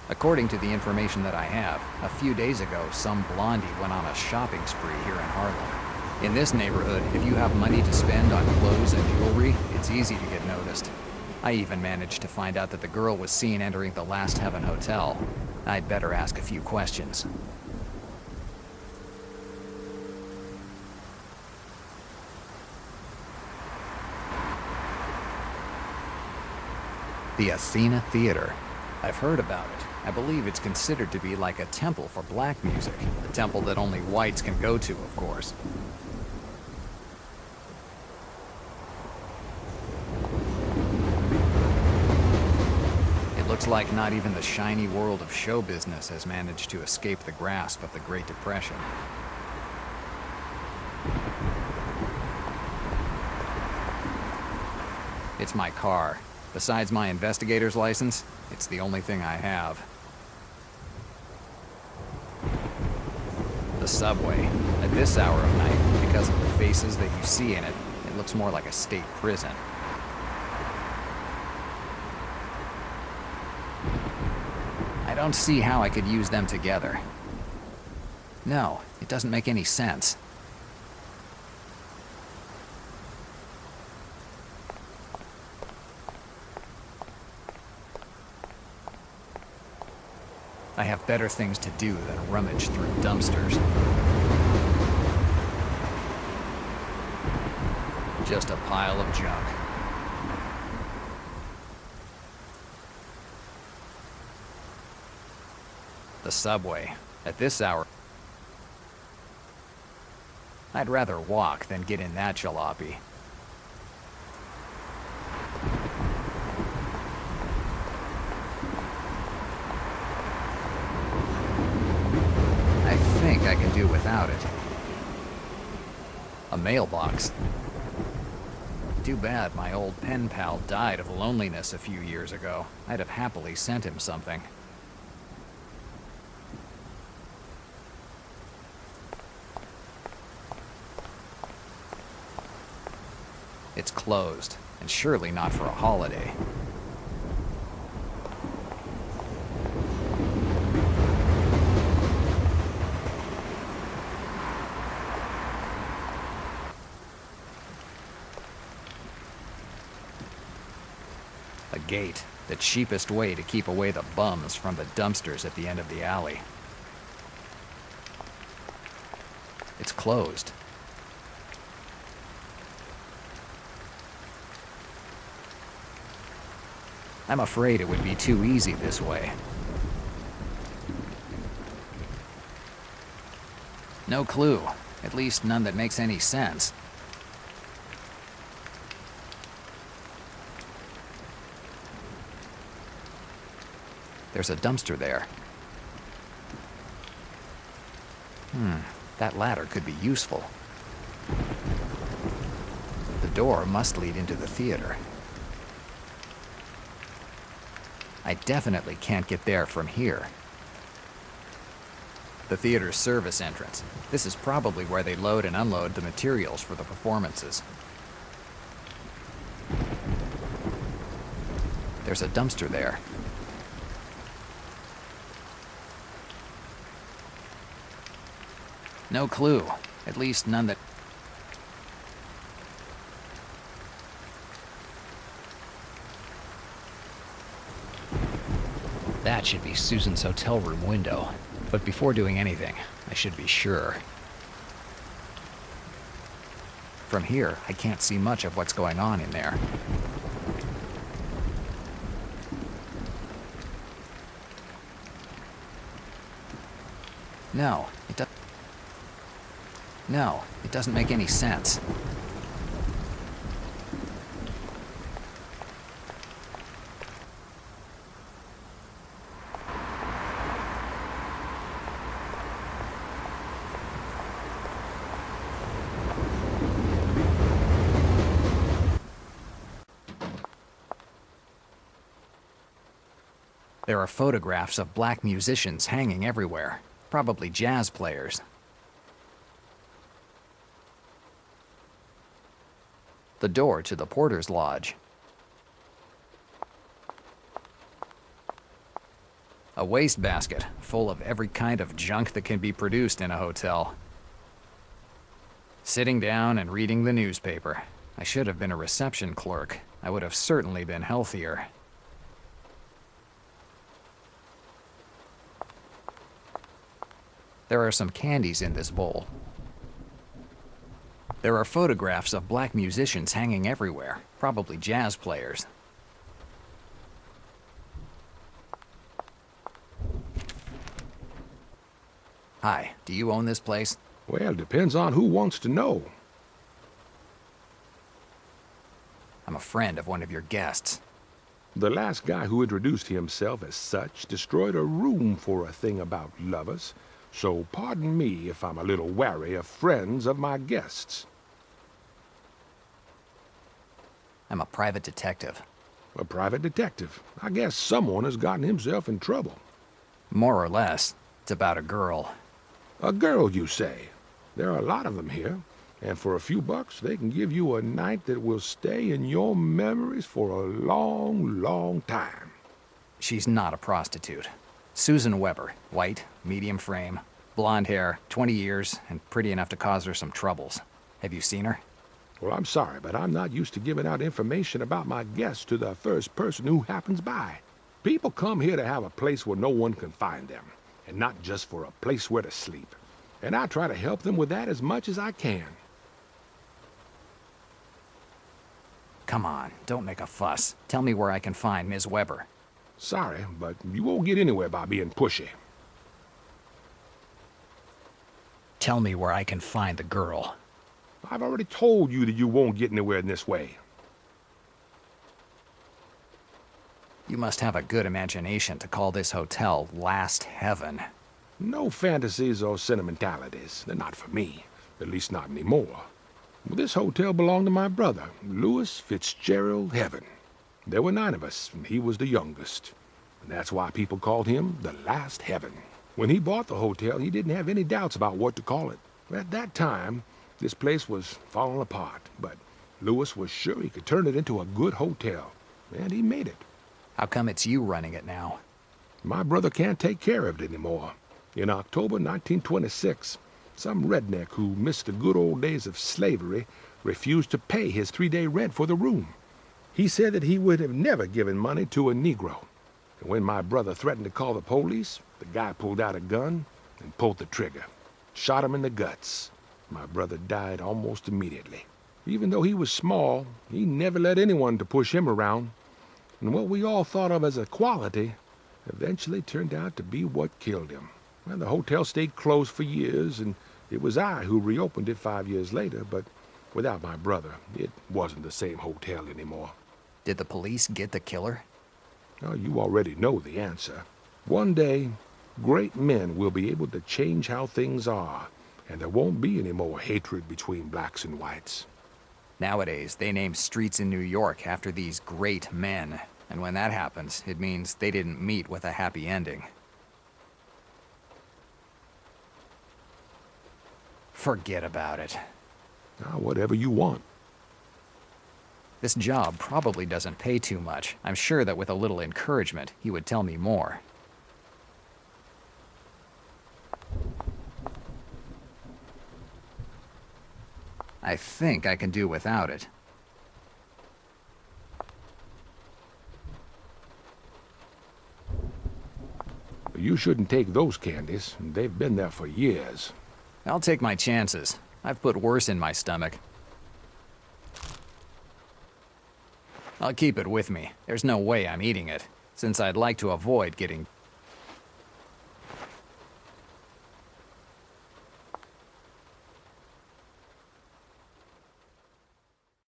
According to the information that I have, a few days ago, some blondie went on a shopping spree here in Harlem. In this neighborhood, if you have money to spend on clothes and jewelry, it's easy to get noticed. I even managed to find out that the girl was seen entering the Last Heaven Hotel. I'd better ask a few questions. The Athena Theater. I've heard about it. I believe it's considered to be like a temple for black music. A temple that only whites can go to, of course. It looks like not even the shiny world of show business has managed to escape the grasp of the Great Depression. It's my car. Besides my investigator's license, it's the only thing I have. The subway. At this hour of night, because of the faces that you see in it, it looks more like a state prison. I don't see how I could use them together. No, it doesn't make any sense. I have better things to do than rummage through dumpsters. Just a pile of junk. The subway. At this hour, I'd rather walk than get in that jalopy. I think I can do without it. A mailbox. Too bad my old pen pal died of loneliness a few years ago. I'd have happily sent him something. It's closed, and surely not for a holiday. A gate, the cheapest way to keep away the bums from the dumpsters at the end of the alley. It's closed. I'm afraid it would be too easy this way. No clue. At least none that makes any sense. There's a dumpster there. That ladder could be useful. The door must lead into the theater. I definitely can't get there from here. The theater's service entrance. This is probably where they load and unload the materials for the performances. There's a dumpster there. No clue. At least none that... That should be Susan's hotel room window. But before doing anything, I should be sure. From here, I can't see much of what's going on in there. No, it doesn't make any sense. There are photographs of black musicians hanging everywhere, probably jazz players. The door to the porter's lodge. A wastebasket full of every kind of junk that can be produced in a hotel. Sitting down and reading the newspaper. I should have been a reception clerk. I would have certainly been healthier. There are some candies in this bowl. There are photographs of black musicians hanging everywhere, probably jazz players. Hi, do you own this place? Well, depends on who wants to know. I'm a friend of one of your guests. The last guy who introduced himself as such destroyed a room for a thing about lovers, so pardon me if I'm a little wary of friends of my guests. I'm a private detective. A private detective. I guess someone has gotten himself in trouble. More or less. It's about a girl. A girl, you say? There are a lot of them here, and for a few bucks they can give you a night that will stay in your memories for a long, long time. She's not a prostitute. Susan Weber, white, medium frame, blonde hair, 20 years, and pretty enough to cause her some troubles. Have you seen her? Well, I'm sorry, but I'm not used to giving out information about my guests to the first person who happens by. People come here to have a place where no one can find them, and not just for a place where to sleep. And I try to help them with that as much as I can. Come on, don't make a fuss. Tell me where I can find Ms. Weber. Sorry, but you won't get anywhere by being pushy. Tell me where I can find the girl. I've already told you that you won't get anywhere in this way. You must have a good imagination to call this hotel Last Heaven. No fantasies or sentimentalities. They're not for me. At least not anymore. This hotel belonged to my brother, Louis Fitzgerald Heaven. There were 9 of us, and he was the youngest. And that's why people called him the Last Heaven. When he bought the hotel, he didn't have any doubts about what to call it. At that time, this place was falling apart, but Louis was sure he could turn it into a good hotel, and he made it. How come it's you running it now? My brother can't take care of it anymore. In October 1926, some redneck who missed the good old days of slavery refused to pay his 3-day rent for the room. He said that he would have never given money to a Negro. And when my brother threatened to call the police, the guy pulled out a gun and pulled the trigger. Shot him in the guts. My brother died almost immediately. Even though he was small, he never let anyone to push him around. And what we all thought of as a quality eventually turned out to be what killed him. Well, the hotel stayed closed for years, and it was I who reopened it 5 years later, but without my brother, it wasn't the same hotel anymore. Did the police get the killer? Now, you already know the answer. One day, great men will be able to change how things are, and there won't be any more hatred between blacks and whites. Nowadays, they name streets in New York after these great men. And when that happens, it means they didn't meet with a happy ending. Forget about it. Whatever you want. This job probably doesn't pay too much. I'm sure that with a little encouragement, he would tell me more. I think I can do without it. You shouldn't take those candies. They've been there for years. I'll take my chances. I've put worse in my stomach. I'll keep it with me. There's no way I'm eating it, since I'd like to avoid getting